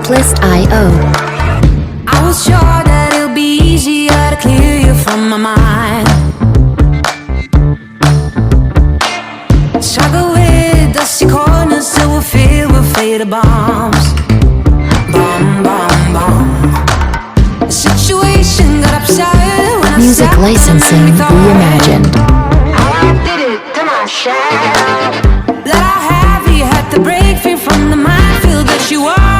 Artlist.io. I was sure that it'll be easier to clear you from my mind. Struggle with dusty corners till we're filled with fatal bombs. Bomb, bomb, bomb. The situation got upset when I Music sat licensing and thought, reimagined. I did it to myself. That I have you had to break free from the minefield that you are.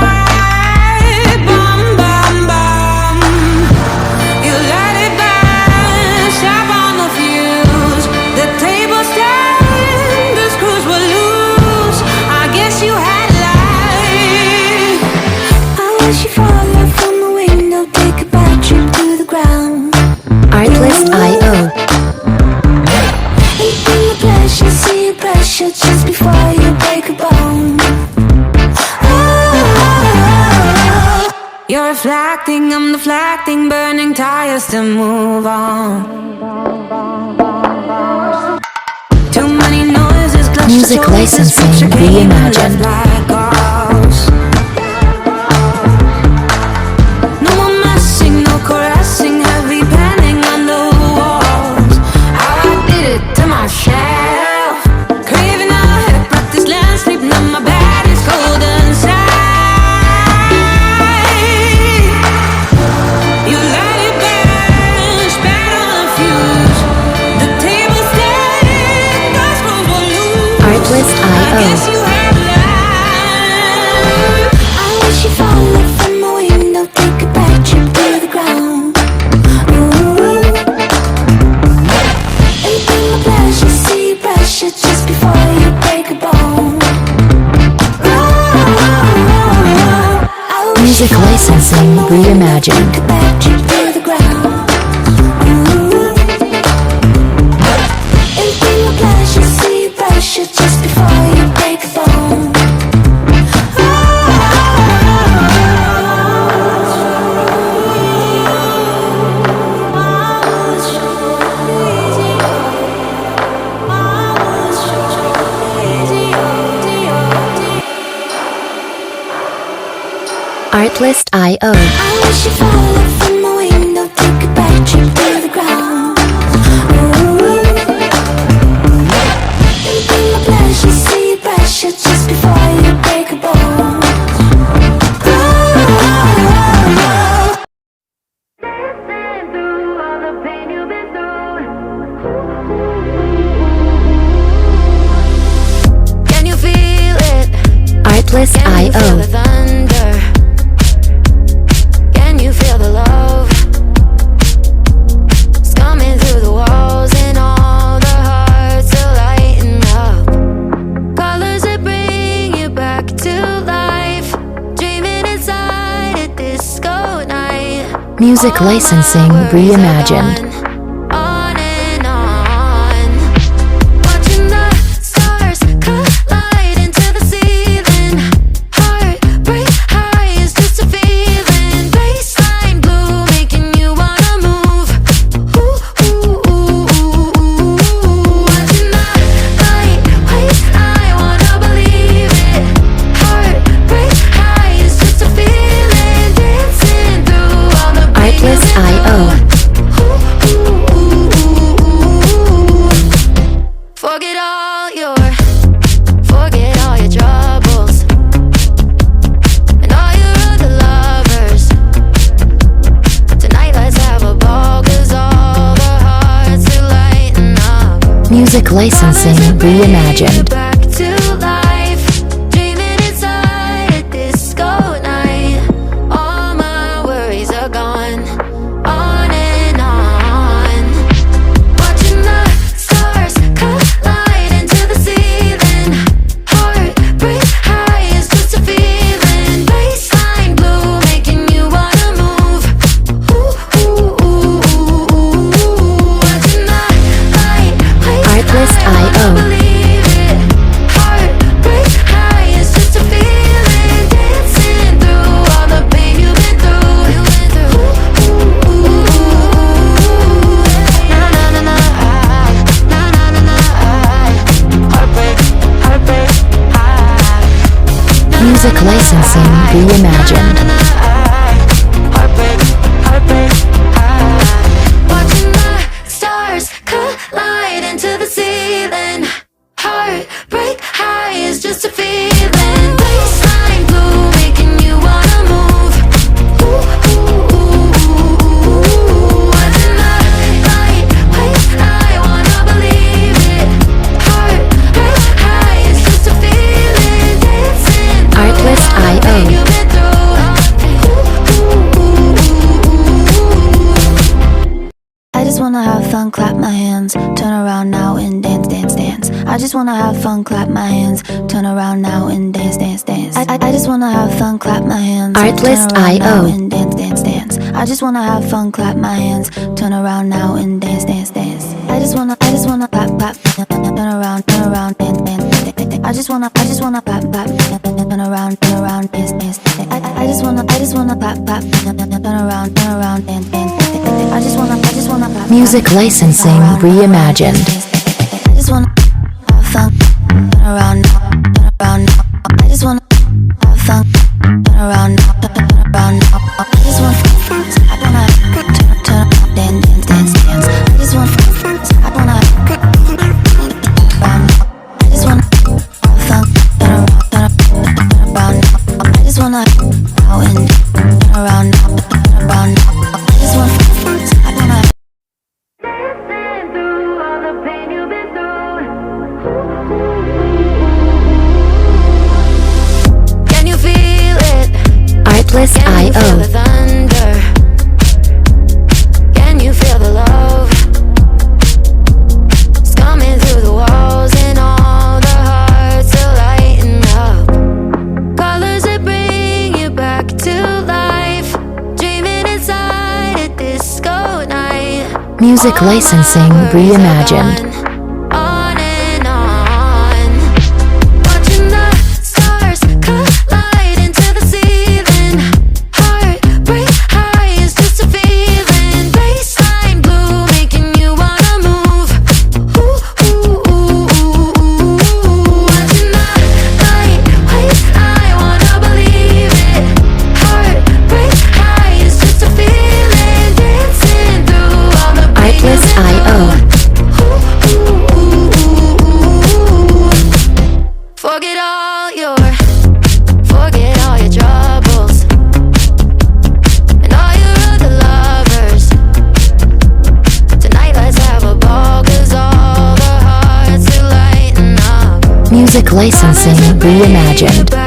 Artlist.io. Just before you break a bone. You're reflecting, I'm deflecting, burning tires to move on. Too many noises, Music licensing reimagined. No more messing, no caressing, heavy panning on the walls. How I did it to myself. Music licensing reimagined. Just before you break a bone. Artlist.io. I wish you fall from my window, take a back trip to the ground. Anything my pleasure, see your pressure just before you break a bone. Listen through all the pain you've been through. Can you feel it? Artlist.io. Music licensing reimagined. On and on, watching the stars collide into the ceiling. Heartbreak high is just a feeling. Baseline blue making you wanna move. Ooh, ooh, ooh, ooh, ooh. Watching the light waves, I wanna believe it. Heartbreak high is just a feeling. Dancing through all the Artlist.io. Forget all your troubles and all your other lovers. Tonight let's have a ball, 'cause all the hearts are lighting up. Music licensing reimagined. Back to life, dreaming inside a disco night. All my worries are gone. On and on, watching the stars collide into the ceiling. Heartbreak high is just a feeling. Baseline blue making you wanna move. Ooh, ooh, ooh, ooh, ooh. Watching the light waves, I Artlist.io. wanna believe it. reimagined. Heartbreak, heartbreak, watching the stars collide into the ceiling. Heartbreak high is just a feeling. Baseline blue, making you wanna move. Ooh, ooh, ooh, ooh. Watching the light waves, I wanna believe it. Heartbreak high is just a feeling. Dancing through Artlist all the IO. pain you've been through. I just wanna have fun, clap my hands, turn around now and dance, dance, dance. I just wanna have fun, clap my hands, turn around now and dance, dance, dance. I just wanna have fun, clap my hands, Artlist turn around now IO. and dance, dance, dance. I just wanna have fun, clap my hands, turn around now and dance, dance, dance. I just wanna clap, clap, turn around, dance, dance, dance. I just wanna clap, clap, turn around, dance, dance, dance. I just wanna clap, clap, turn around, dance, dance, dance. I just wanna clap. Music licensing reimagined. I just wanna have fun, turn around, turn around. I just wanna have fun, turn around, turn around. I just wanna turn around, dance, dance, dance. I just wanna around. I just wanna have fun, turn around. I just wanna out and turn around, turn around. I just wanna dancing through all the pain you've been through. Can you feel it? Artlist Can you feel the IO. thunder? Can you feel the love? It's coming through the walls and all the hearts are lighting up. Colors that bring you back to life. Dreaming inside a disco night. Music licensing reimagined. On and on. Watching the stars collide into the ceiling. Heartbreak high is just a feeling. Baseline blue, making you wanna move. Ooh, ooh, ooh, ooh, ooh. Watching the light waves, I wanna believe it. Heartbreak high is just a feeling. Dancing through all the pain you've Artlist been IO. Forget all your troubles and all your other lovers. Tonight let's have a ball, 'cause all the hearts are lighting up. Music licensing reimagined.